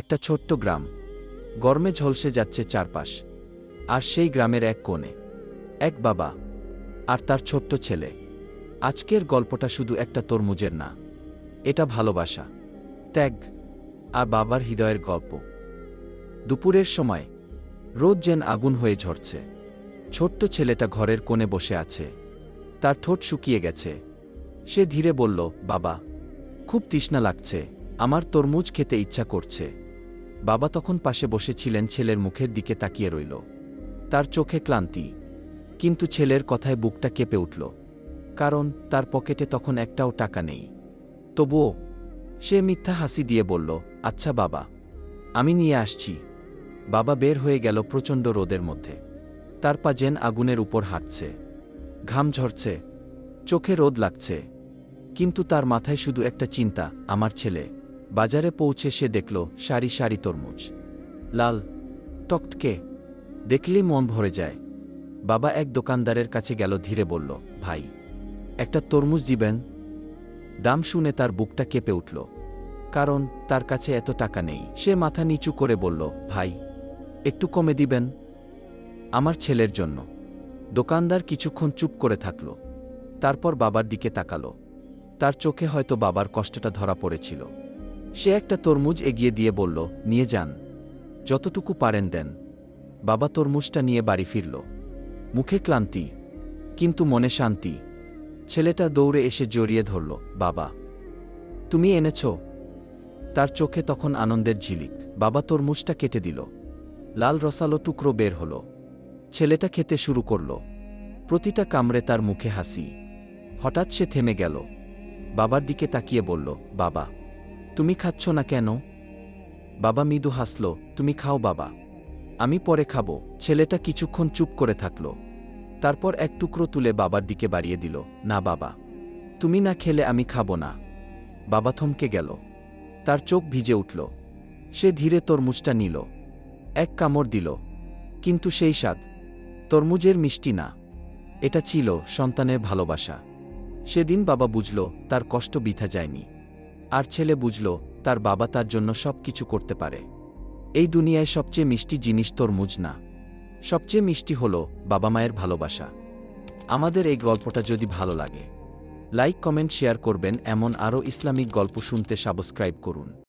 একটা ছোট্ট গ্রাম, গরমে ঝলসে যাচ্ছে চারপাশ। আর সেই গ্রামের এক কোণে এক বাবা আর তার ছোট্ট ছেলে। আজকের গল্পটা শুধু একটা তরমুজের না, এটা ভালোবাসা, ত্যাগ আর বাবার হৃদয়ের গল্প। দুপুরের সময় রোদ যেন আগুন হয়ে ঝরছে। ছোট্ট ছেলেটা ঘরের কোণে বসে আছে, তার ঠোঁট শুকিয়ে গেছে। সে ধীরে বলল, বাবা, খুব তৃষ্ণা লাগছে, আমার তরমুজ খেতে ইচ্ছা করছে। বাবা তখন পাশে বসেছিলেন, ছেলের মুখের দিকে তাকিয়ে রইল। তার চোখে ক্লান্তি, কিন্তু ছেলের কথায় বুকটা কেঁপে উঠল, কারণ তার পকেটে তখন একটাও টাকা নেই। তবুও সে মিথ্যা হাসি দিয়ে বলল, আচ্ছা বাবা, আমি নিয়ে আসছি। বাবা বের হয়ে গেল প্রচণ্ড রোদের মধ্যে। তার পা যেন আগুনের উপর হাঁটছে, ঘাম ঝরছে, চোখে রোদ লাগছে, কিন্তু তার মাথায় শুধু একটা চিন্তা, আমার ছেলে। বাজারে পৌঁছে সে দেখল সারি সারি তরমুজ, লাল টকটকে, দেখলেই মন ভরে যায়। বাবা এক দোকানদারের কাছে গেল, ধীরে বলল, ভাই, একটা তরমুজ দিবেন? দাম শুনে তার বুকটা কেঁপে উঠল, কারণ তার কাছে এত টাকা নেই। সে মাথা নিচু করে বলল, ভাই, একটু কমে দিবেন, আমার ছেলের জন্য। দোকানদার কিছুক্ষণ চুপ করে থাকল, তারপর বাবার দিকে তাকালো। তার চোখে হয়তো বাবার কষ্টটা ধরা পড়েছিল। সে একটা তরমুজ এগিয়ে দিয়ে বলল, নিয়ে যান, যতটুকু পারেন দেন। বাবা তরমুজটা নিয়ে বাড়ি ফিরল, মুখে ক্লান্তি কিন্তু মনে শান্তি। ছেলেটা দৌড়ে এসে জড়িয়ে ধরল, বাবা, তুমি এনেছ। তার চোখে তখন আনন্দের ঝিলিক। বাবা তরমুজটা কেটে দিল, লাল রসালো টুকরো বের হল। ছেলেটা খেতে শুরু করল, প্রতিটা কামড়ে তার মুখে হাসি। হঠাৎ সে থেমে গেল, বাবার দিকে তাকিয়ে বলল, বাবা, তুমি খাচ্ছ না কেন? বাবা মৃদু হাসল, তুমি খাও বাবা, আমি পরে খাবো। ছেলেটা কিছুক্ষণ চুপ করে থাকল, তারপর এক টুকরো তুলে বাবার দিকে বাড়িয়ে দিল, না বাবা, তুমি না খেলে আমি খাবো না। বাবা থমকে গেল, তার চোখ ভিজে উঠল। সে ধীরে তরমুজটা নিল, এক কামড় দিল, কিন্তু সেই স্বাদ তরমুজের মিষ্টি না, এটা ছিল সন্তানের ভালোবাসা। সেদিন বাবা বুঝল তার কষ্ট বৃথা যায়নি, আর ছেলে বুঝল তার বাবা তার জন্য সব কিছু করতে পারে। এই দুনিয়ায় সবচেয়ে মিষ্টি জিনিস তরমুজ না, সবচেয়ে মিষ্টি হল বাবা মায়ের ভালোবাসা। আমাদের এই গল্পটা যদি ভালো লাগে, লাইক কমেন্ট শেয়ার করবেন। এমন আরও ইসলামিক গল্প শুনতে সাবস্ক্রাইব করুন।